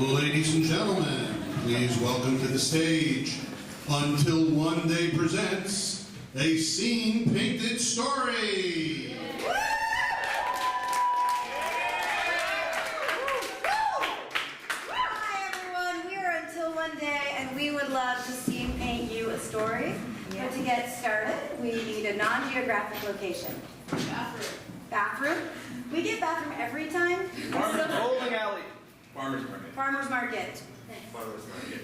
Ladies and gentlemen, please welcome to the stage Until One Day presents a scene painted story. Hi everyone, we are Until One Day and we would love to scene paint you a story. But to get started, we need a non-geographic location. Bathroom? We get bathroom every time. Bowling alley. Farmer's market. Farmer's market. Farmer's market.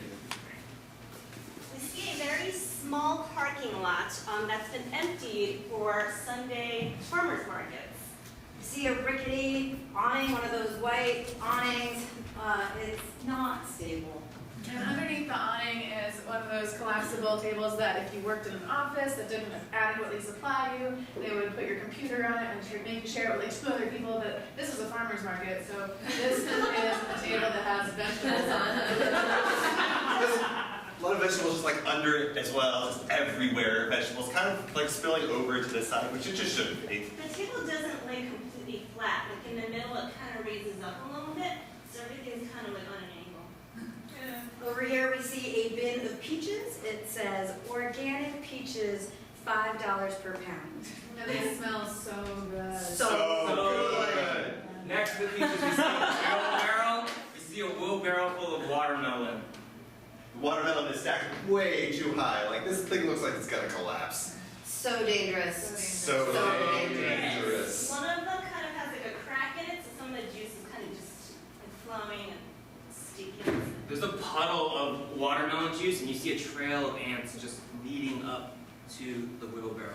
We see a very small parking lot that's been emptied for Sunday farmers markets. You see a rickety awning, one of those white awnings. It's not stable. And underneath the awning is one of those collapsible tables that if you worked in an office that didn't adequately supply you, they would put your computer on it and maybe share it with like two other people. But this is a farmer's market, so this is a table that has vegetables on it. A lot of vegetables just like under it as well, just everywhere. Vegetables kind of like spilling over to the side, which it just shouldn't be. The table doesn't lay completely flat. Like in the middle, it kind of raises up a little bit, so everything's kind of like on an angle. Over here we see a bin of peaches. It says organic peaches, $5 per pound. And they smell so good. So good. Next to the peaches, we see a wheelbarrow. We see a wheelbarrow full of watermelon. The watermelon is stacked way too high. Like this thing looks like it's gonna collapse. So dangerous. So dangerous. One of them kind of has like a crack in it, so some of the juice is kind of just like flowing and sticky. There's a puddle of watermelon juice, and you see a trail of ants just leading up to the wheelbarrow.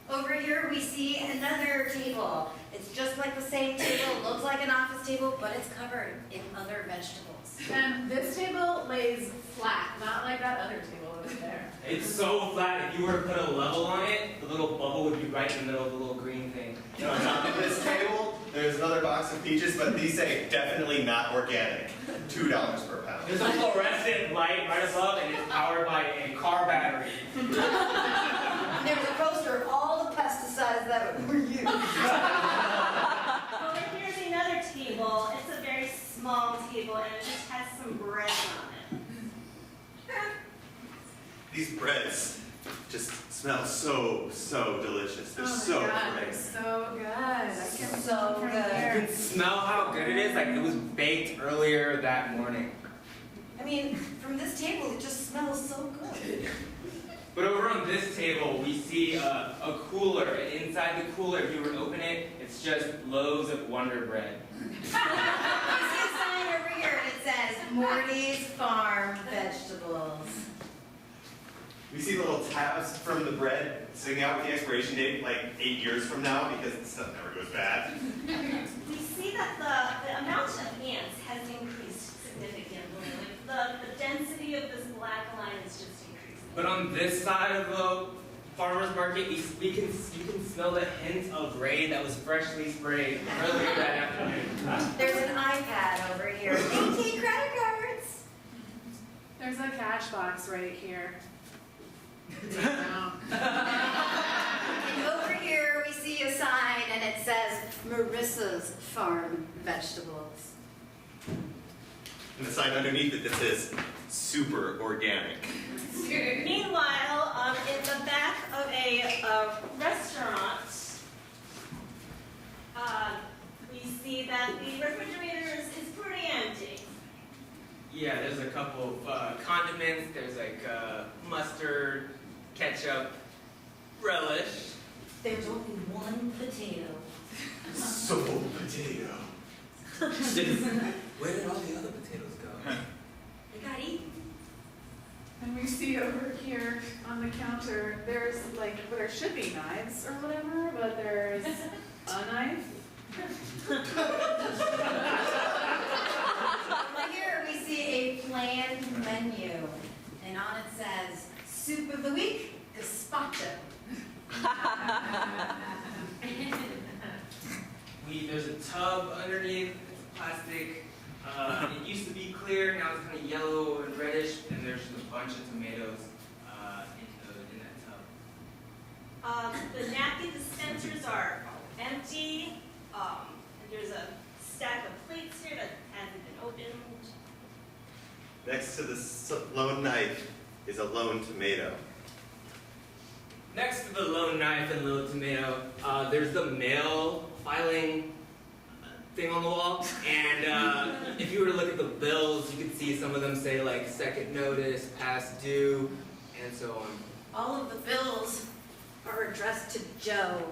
Over here we see another table. It's just like the same table, looks like an office table, but it's covered in other vegetables. And this table lays flat, not like that other table over there. It's so flat, if you were to put a level on it, the little bubble would be right in the middle of the little green thing. And on top of this table, there's another box of peaches, but these say definitely not organic. $2 per pound. There's a fluorescent light right above, and it's powered by a car battery. There's a poster of all the pesticides that were used. Over here's another table. It's a very small table, and it just has some bread on it. These breads just smell so delicious. They're so God, great. they're so good. I can So from good. You here. can smell how good it is, like it was baked earlier that morning. I mean, from this table it just smells so good. But over on this table, we see a cooler, and inside the cooler, if you were to open it, it's just loaves of Wonder Bread. You see a sign over here and it says Morty's Farm Vegetables. We see little tabs from the bread sitting out with the expiration date like 8 years from now because the stuff never goes bad. We see that the amount of ants has increased significantly. Like the density of this black line is just increasing. But on this side of the farmer's market, you can smell the hint of gray that was freshly sprayed earlier that afternoon. There's an iPad over here. 18 credit cards. There's a cash box right here. And over here we see a sign and it says Marissa's Farm Vegetables. And the sign underneath it that says super organic. Meanwhile, in the back of a restaurant, we see that the refrigerator is pretty empty. Yeah, there's a couple of condiments. There's like mustard, ketchup, relish. There's only one potato. So potato. Where did all the other potatoes go? They got eaten. And we see over here on the counter, there's like, well, there should be knives or whatever, but there's a knife. Over here we see a planned menu. And on it says, Soup of the Week, Gazpacho. There's a tub underneath. It's plastic. It used to be clear. Now it's kind of yellow and reddish. And there's just a bunch of tomatoes in that tub. The napkin dispensers are empty. And there's a stack of plates here that hasn't been opened. is a lone tomato. Next to the lone knife and little tomato, there's the mail filing thing on the wall. And if you were to look at the bills, you could see some of them say like second notice, past due, and so on. All of the bills are addressed to Joe.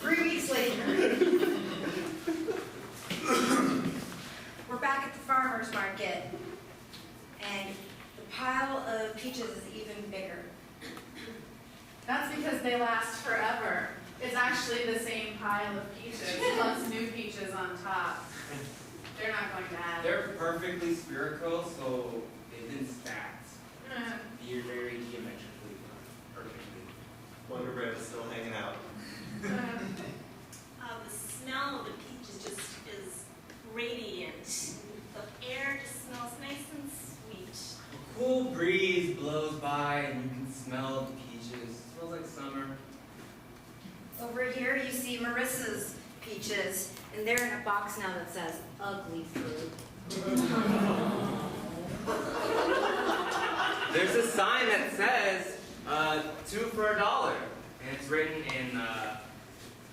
3 weeks later. We're back at the farmer's market, and the pile of peaches is even bigger. That's because they last forever. It's actually the same pile of peaches, plus new peaches on top. They're not going to add. They're perfectly spherical, so they've been stacked. They're very geometrically perfectly. Wonder Bread is still hanging out. The smell of the peaches just is radiant. The air just smells nice and sweet. A cool breeze blows by and you can smell the peaches. It smells like summer. Over here, you see Marissa's peaches, and they're in a box now that says ugly fruit. There's a sign that says 2 for $1, and it's written in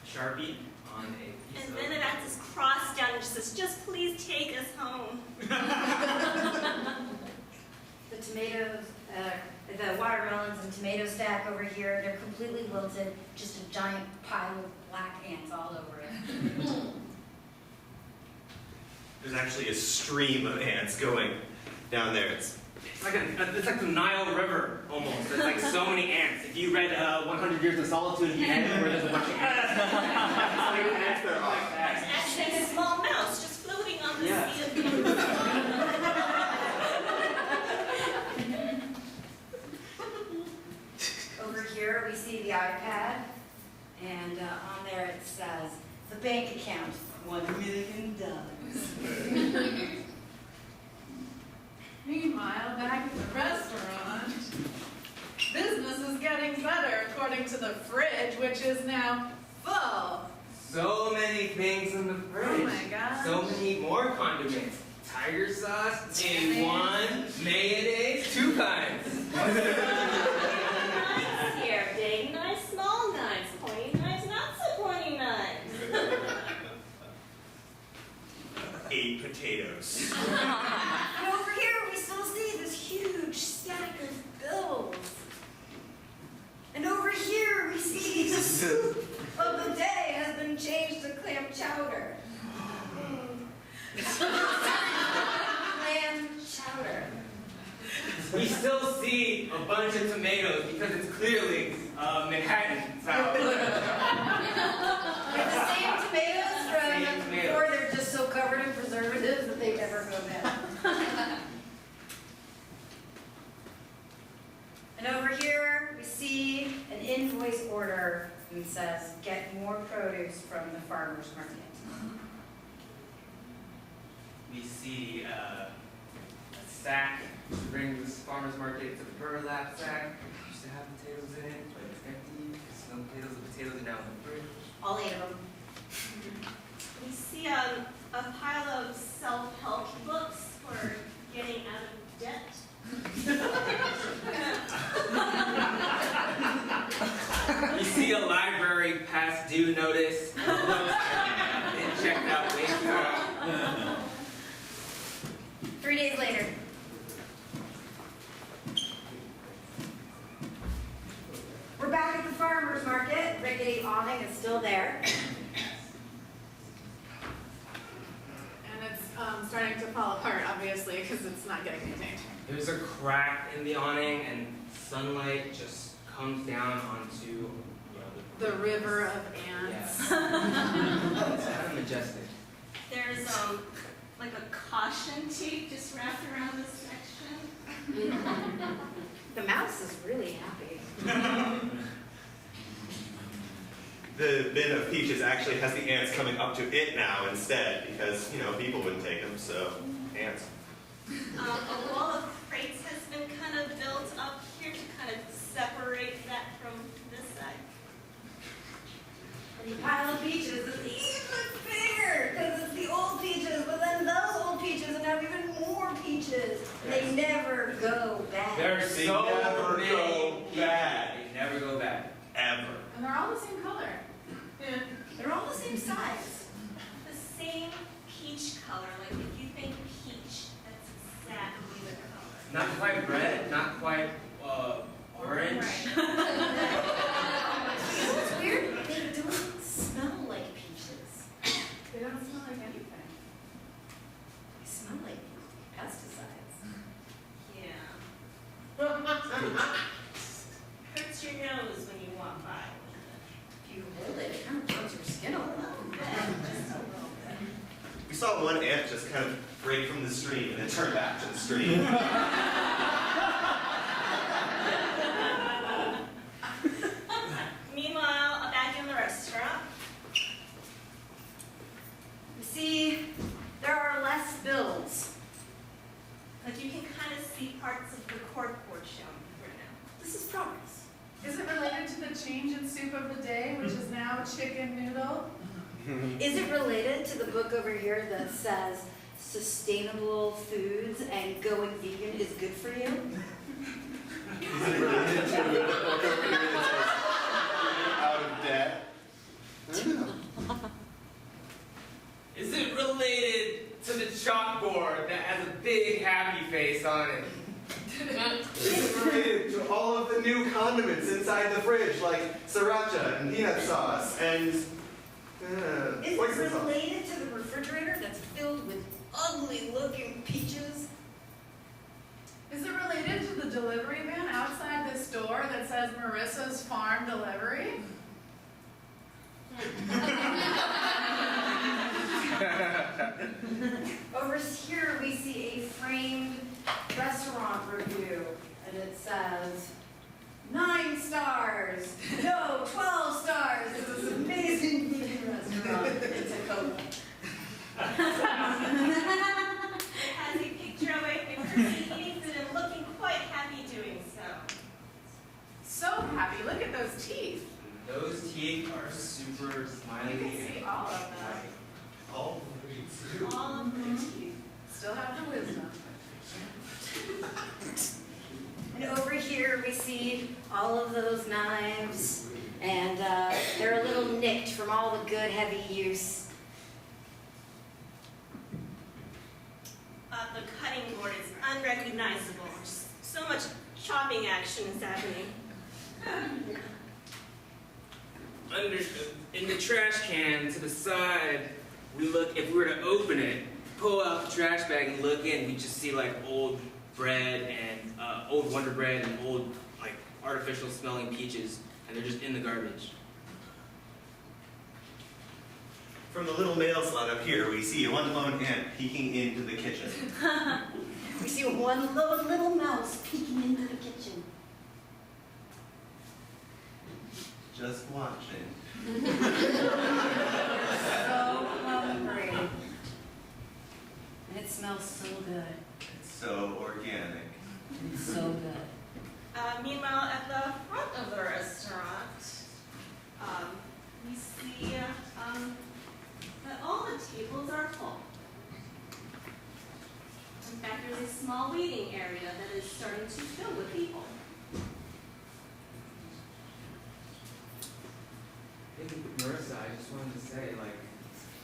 Sharpie on a piece And of... then it adds this cross down and just says, just please take us home. The tomatoes, the watermelons and tomato stack over here, they're completely wilted, just a giant pile of black ants all over it. There's actually a stream of ants going down there. It's like the Nile River, almost. It's like so many ants. If you read 100 Years of Solitude, you end where there's a bunch of ants. Ants that are like It's that. actually a small mouse just floating on the Yeah. sea of peaches. Over here, we see the iPad, and on there it says, the bank account, $1 million. Meanwhile, back at the restaurant, business is getting better according to the fridge, which is now full. So many things in the fridge. Oh my God. So many more condiments. Tiger sauce, A1, mayonnaise, 2 kinds. Knives here, big knives, small knives, pointy knives, not so pointy knives. 8 potatoes. And over here, we still see this huge stack of bills. And over here, we see the soup of the day has been changed to clam chowder. Clam chowder. We still see a bunch of tomatoes because it's clearly Manhattan style. With the same tomatoes from Same tomatoes. before, they're just so covered in preservatives that they never go bad. And over here, we see an invoice order and says, get more produce from the farmer's market. We see a sack to bring this farmer's market to the burlap sack. Used to have potatoes in it, but it's empty because no potatoes. The potatoes are now in the fridge. All 8 of them. We see a pile of self-help books for getting out of debt. You see a library past due notice. It checked out way too long. 3 days later. We're back at the farmer's market. Rickety awning is still there. And it's starting to fall apart, obviously, because it's not getting maintained. There's a crack in the awning, and sunlight just comes down onto The river of ants. It's kind of majestic. There's like a caution tape just wrapped around this section. The mouse is really happy. The bin of peaches actually has the ants coming up to it now instead because, people wouldn't take them, so ants. A wall of crates has been kind of built up here to kind of separate that from this side. And the pile of peaches is even bigger because it's the old peaches, but then those old peaches so never many go peaches. bad. They never go bad. Ever. And they're all the same color. They're all the same size. The same peach color, like if you think peach, that's exactly the color. Not quite red, not quite orange. What's weird? They don't smell like peaches. They don't smell like anything. They smell like pesticides. Yeah. Hurts your nose when you walk by. If you hold it, it kind of burns your skin a little. Just a little bit. We saw one ant just kind of break from the stream and then turn back to the stream. Meanwhile, back in the restaurant, You see, there are less bills. like you can kind of see parts of the corkboard shown right now. This is progress. Is it related to the change in soup of the day, which is now chicken noodle? Is it related to the book over here that says sustainable foods and going vegan is good for you? Is it related to the book over here that says out of debt? I don't know. Is it related to the chalkboard that has a big happy face on it? Is it related to all of the new condiments inside the fridge, like sriracha and peanut sauce and Is it oyster sauce? related to the refrigerator that's filled with ugly looking peaches? Is it related to the delivery van outside the store that says Marissa's Farm Delivery? Over here we see a framed restaurant review and it says 9 stars, no 12 stars, this is an amazing vegan restaurant in Tacoma. It has a picture of a person eating food and looking quite happy doing so. So happy, look at those teeth. Those teeth are super You smiley. can see all of them. Oh, All of the teeth. Still have the wisdom. And over here we see all of those knives and they're a little nicked from all the good heavy use. The cutting board is unrecognizable. So much chopping action is happening. In the trash can to the side, we look, if we were to open it, pull out the trash bag and look in, we just see like old bread and old Wonder Bread and old like artificial smelling peaches, and they're just in the garbage. from the little mail slot up here, we see one lone ant peeking into the kitchen. We see one little mouse peeking into the kitchen. Just watching. So hungry. And it smells so good. It's so organic. It's so good. Meanwhile, at the front of the restaurant, we see that all the tables are full. In fact, there's a small waiting area that is starting to fill with people. Hey, Marissa, I just wanted to say, like,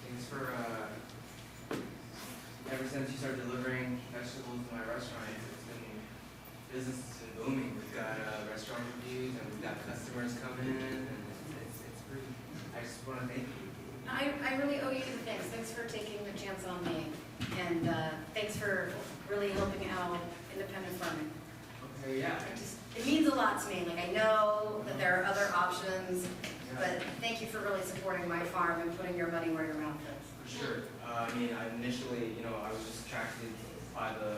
thanks for, ever since you started delivering vegetables to my restaurant, business has been booming. We've got restaurant reviews and we've got customers coming in, and it's pretty, I just want to thank you. I really owe you the thanks. Thanks for taking the chance on me. And thanks for really helping out independent farming. Okay, yeah. It means a lot to me. Like, I know that there are other options, but thank you for really supporting my farm and putting your money where your mouth is. For sure. I mean, I initially, I was just attracted by the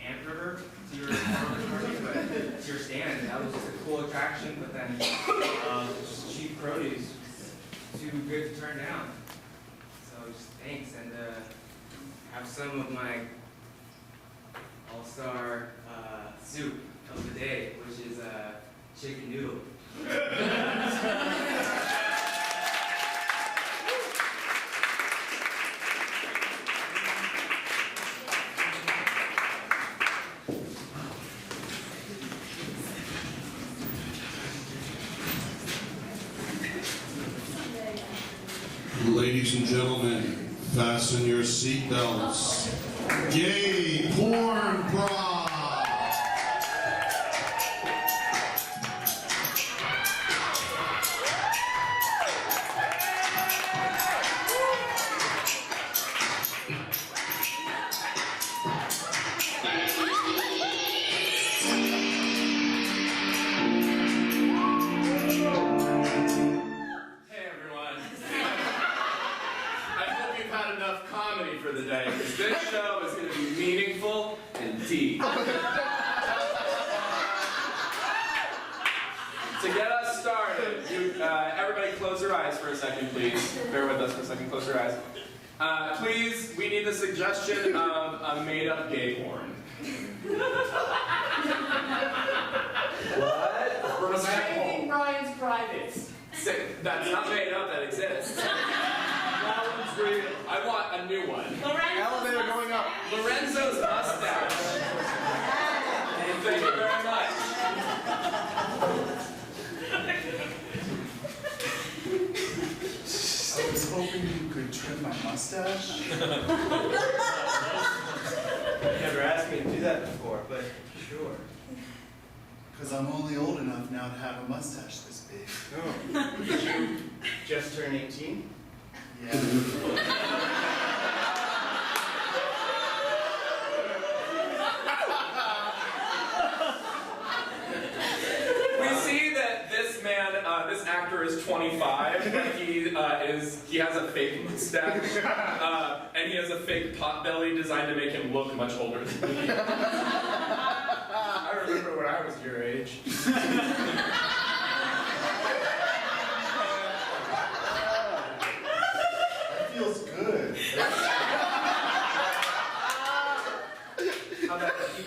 ant river to your farmer's market, but to your stand, that was just a cool attraction, but then just cheap produce was too good to turn down. So just thanks, and have some of my all-star soup of the day, which is chicken noodle. Ladies and gentlemen, fasten your seatbelts. Gay porn prom. For the day, because this show is going to be meaningful and deep. To get us started, everybody close your eyes for a second, please. Bear with us for a second, close your eyes. Please, we need the suggestion of a made-up gay porn. What? We're Saving Ryan's Privates. That's not made up, that exists. That one's real. I want a new one. Elevator going up. Lorenzo's mustache. Thank you very much. I was hoping you could trim my mustache. Never asked me to do that before, but sure. Because I'm only old enough now to have a mustache this big. Oh. Did you just turn 18? Yeah. We see that this man, this actor is 25. He has a fake mustache, and he has a fake pot belly designed to make him look much older than he is. I remember when I was your age. That feels good. How about you?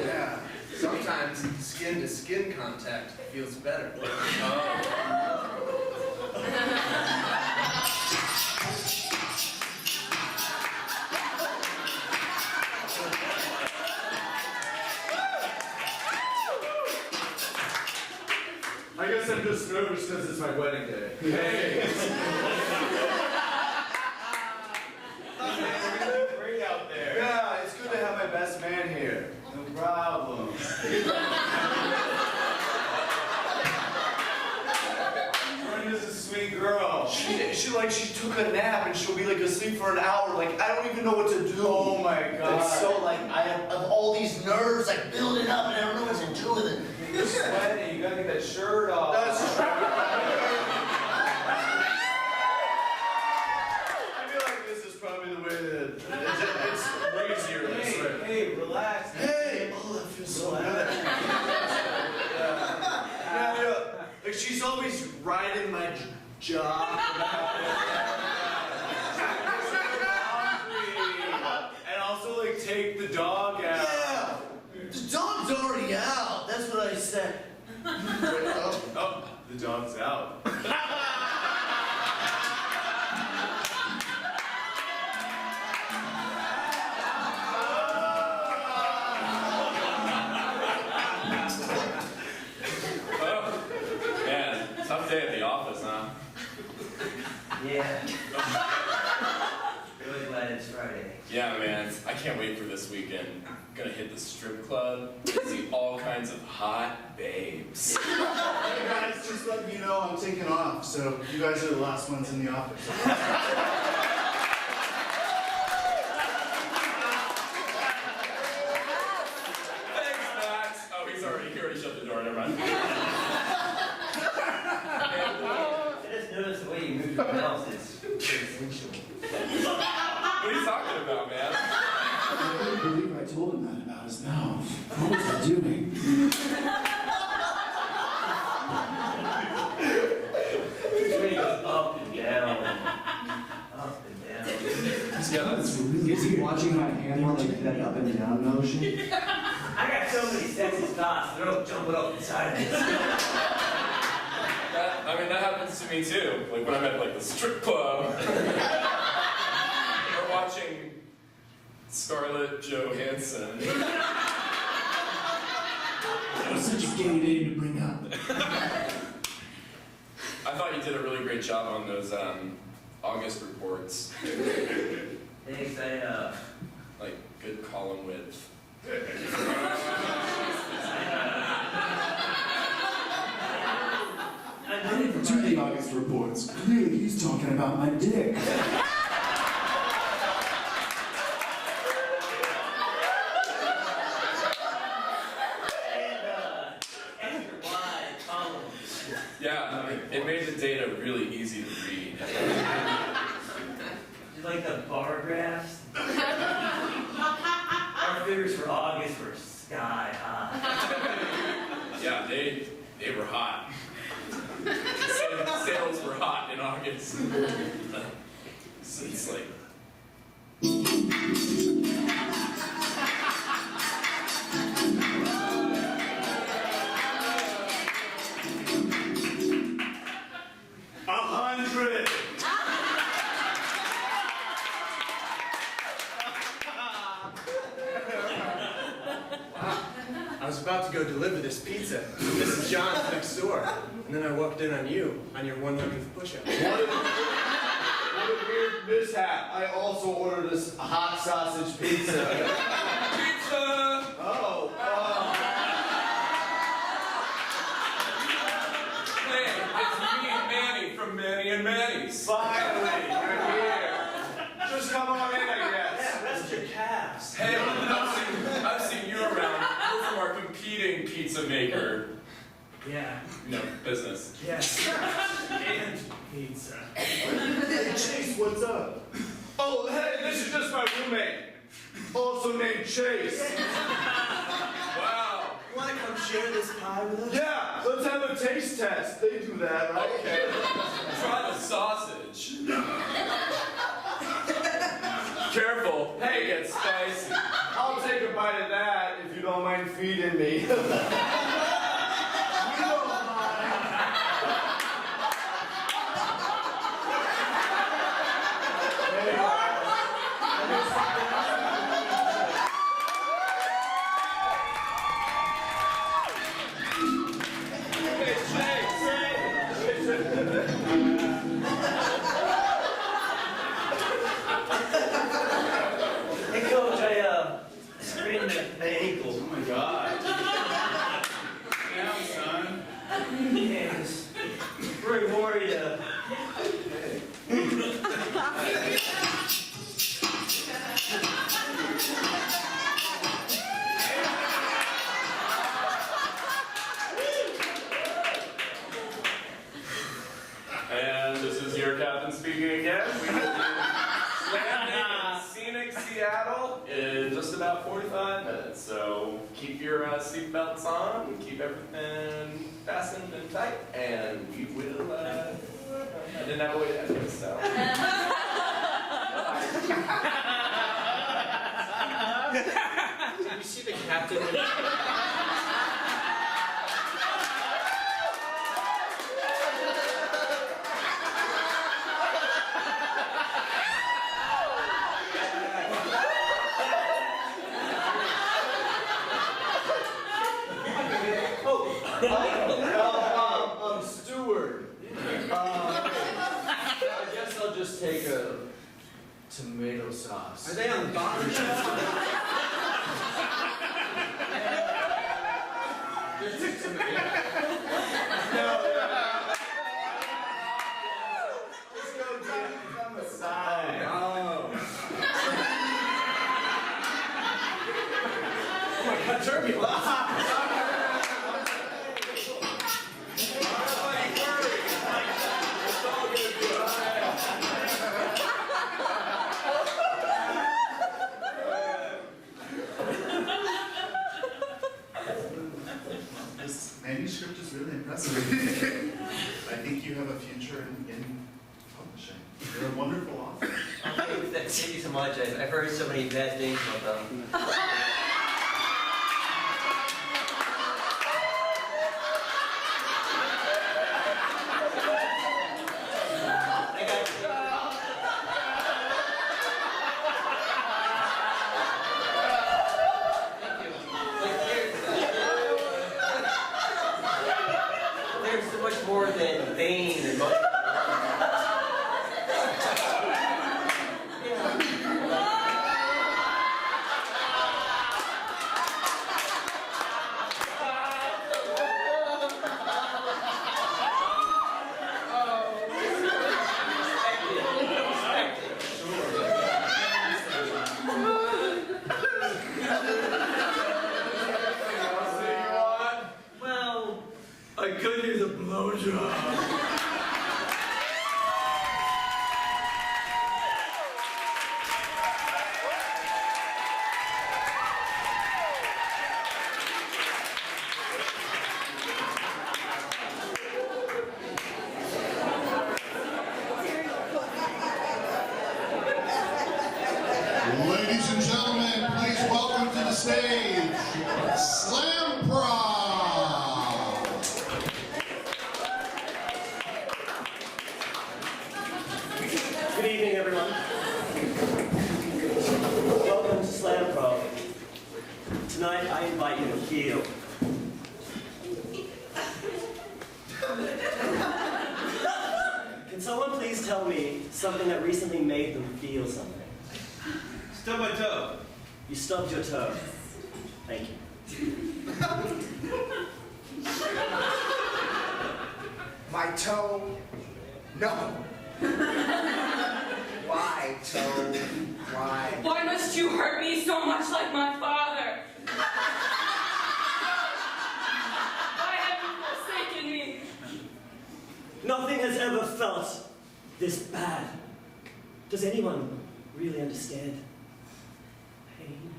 Yeah. Sometimes skin-to-skin contact feels better. I guess I'm just nervous because it's my wedding day. Hey! Great out there. Yeah, it's good to have my best man here. No problem. Brenda's a sweet girl. She took a nap and she'll be like asleep for an hour. Like, I don't even know what to do. Oh my God. It's so like I have all these nerves like building up and I don't know what to do with it. You're sweating. You gotta get that shirt off. That's true. I feel like this is probably the way that it's easier this way. Hey, relax. Hey! Oh, that feels so good. Yeah. Like, she's always riding my jaw. And also, like, take the dog out. Yeah, the dog's already out. That's what I said. Oh, the dog's out. Man, tough day at the office, huh? Yeah. Really glad it's Friday. Yeah, man. I can't wait for this weekend. I'm gonna hit the strip club, see all kinds of hot babes. Hey guys, just letting you know I'm taking off, so you guys are the last ones in the office. Thanks, Max. Oh, he already shut the door. Never mind. I just noticed the way you move your mouth is very sensual. What are you talking about, man? I can't believe I told him that about his mouth. What was I doing? His way goes up and down. Up and down. Yeah, that's Is he watching my camera like that up and down motion? I got so many sexy spots, they're all jumping up inside of this. that happens to me too. Like when I'm at like the strip club. Or watching Scarlett Johansson. That was such a gay name to bring up. I thought you did a really great job on those August reports. Thanks, Like, good column width. To the August reports. Clearly he's talking about my dick. extra wide columns. Yeah, it made the data really easy to read. Just like the bar graphs. Our figures for August were sky high. Yeah, they were hot. Sales were hot in August. So it's like. I was about to go deliver this pizza. This is John's next door. And then I walked in on you, on your one-legged push-up. What a weird mishap. I also ordered this hot sausage pizza. Pizza! Oh, Hey, it's me, Manny, from Manny and Manny's. finally, you're here. Just come on in, I guess. Yeah, rest your calves. Hey, I've seen you around. You're from our competing pizza maker, Yeah. business. Yes. And pizza. Hey, Chase, what's up? Oh, hey, this is just my roommate. Also named Chase. Wow. You want to come share this pie with us? Yeah, let's have a taste test. They do that, right? Okay. Try the sausage. Careful. Hey, it gets spicy. I'll take a bite of that if you don't mind feeding me. You don't Hey, Coach, I sprained my ankle. Oh my God. Damn, son. Yeah, I was very worried. And this is your captain speaking again. We will be landing in scenic Seattle in just about 45 minutes. So keep your seatbelts on, and keep everything fastened and tight, and we will. I didn't have a way to end this, so. Did you see the captain? Steward. I guess I'll just take a tomato sauce. Are they on the bottom shelf? Just go down on the side. Oh my God, turbulence. This manuscript is really impressive. I think you have a future in publishing. You're a wonderful author. Thank you so much. I've heard so many bad things about them. There's so much more than vain and money. Well, I could use a blowjob. Ladies and gentlemen, please welcome to the stage, Slam Pro. Good evening, everyone. Welcome to Slam Pro. Tonight, I invite you to feel. Can someone please tell me something that recently made them feel something? Stub my toe. You stubbed your toe. Thank you. My toe? No. Why, toe? Why? Why must you hurt me so much like my father? Why have you forsaken me? Nothing has ever felt this bad. Does anyone really understand pain?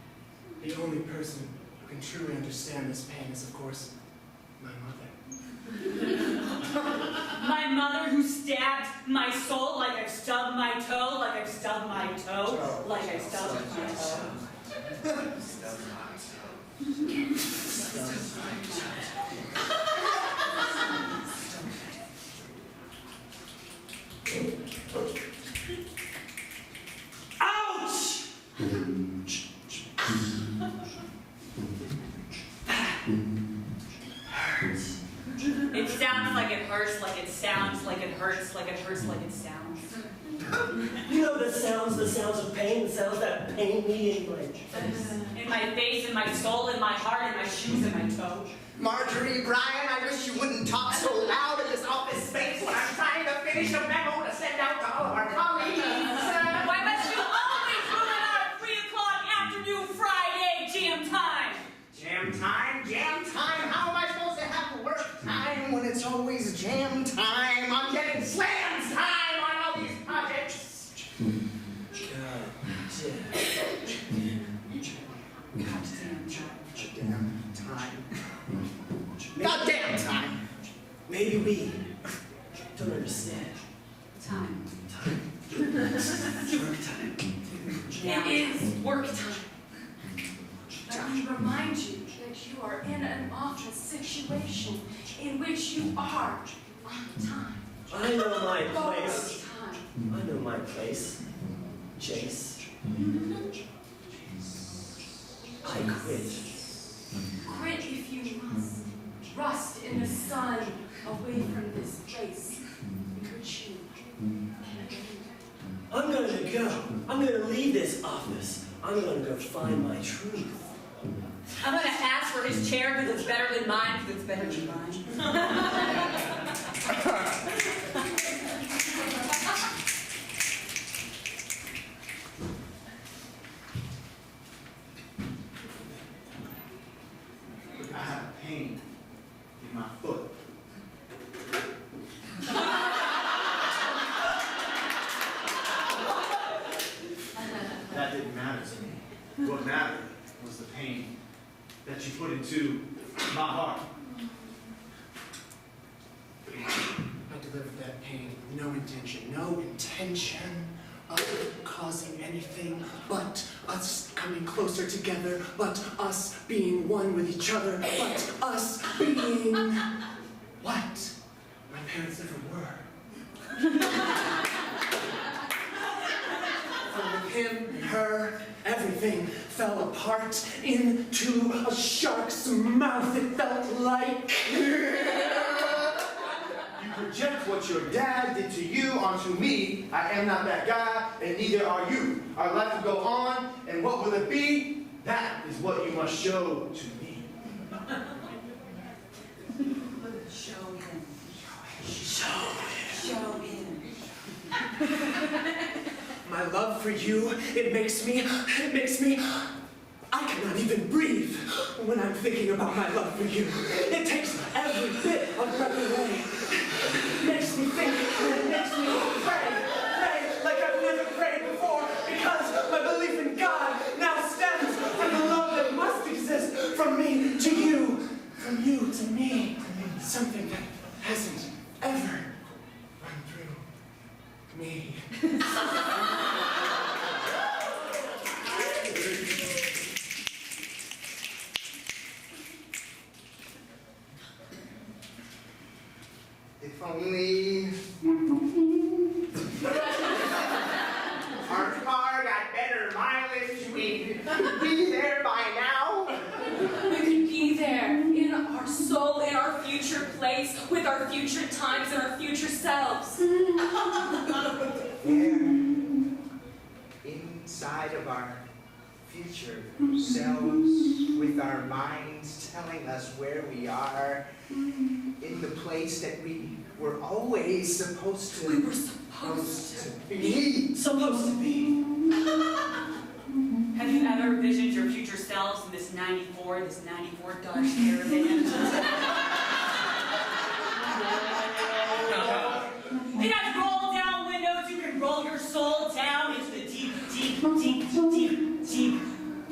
The only person who can truly understand this pain is, of course, my mother. My mother who stabbed my soul like I've stubbed my toe, like I've stubbed my toe, like I've stubbed my toe. Ouch! It sounds like it hurts, like it sounds, like it hurts, like it hurts, like it sounds. You know the sounds of pain, the sounds that pain me anyway. In my face, in my soul, in my heart, in my shoes, in my toe. Marjorie, Brian, I wish you wouldn't talk so loud in this office space when I'm trying to finish a memo to send out to all of our colleagues. Why must you always ruin our 3 o'clock afternoon Friday jam time? Jam time? Jam time? How am I supposed to have work time when it's always jam time? I'm getting slam time on all these projects. Goddamn time. Goddamn time. Maybe we don't understand. Time. Work time. It is work time. Let me remind you that you are in an office situation in which you are on time. I know my place. Time. I know my place. Chase. I quit. Quit if you must. Rust in the sun away from this place in which you I'm going to go. I'm going to leave this office. I'm going to go find my truth. I'm going to ask for his chair because it's better than mine, because it's better than mine. I have pain in my foot. That didn't matter to me. What mattered was the pain that you put into my heart. I delivered that pain with no intention of causing anything but us coming closer together, but us being one with each other, but us being what my parents never were. From him and her, everything fell apart into a shark's mouth. It felt like... You what your dad did to you onto me. I am not that guy, and neither are you. Our life will go on, and what will it be? That is what you must show to me. Show him. Show him. My love for you, it makes me, I cannot even breathe when I'm thinking about my love for you. It takes every bit of breath away. It makes me think, and it makes me pray like I've never prayed before, because my belief in God now stems from the love that must exist from me to you, from you to me, something that hasn't ever run through me. If only our car got better mileage, we'd be there by now. We could be there in our soul, in our future place, with our future times and our future selves. There, inside of our future selves, with our minds telling us where we are, in the place that we were always supposed to We were supposed to be. Supposed to be. Have you ever envisioned your future selves in this 94 Dodge Caravan? It has roll-down windows. You can roll your soul down into the deep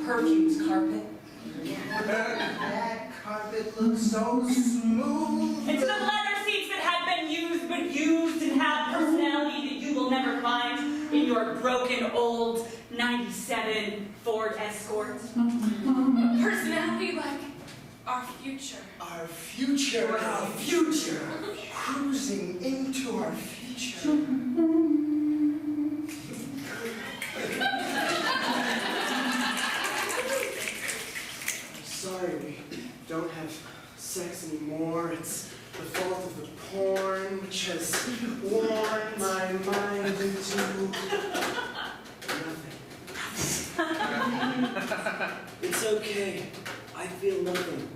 perfumes carpet. That carpet looks so smooth. Into the leather seats that have been used, but used and have personality that you will never find in your broken old 97 Ford Escort. Personality like our future. Our future. Our future. Cruising into our future. Sorry, we don't have sex anymore. It's the fault of the porn, which has worn my mind into nothing. It's okay. I feel nothing.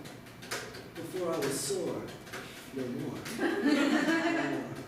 Before I was sore. No more. No more.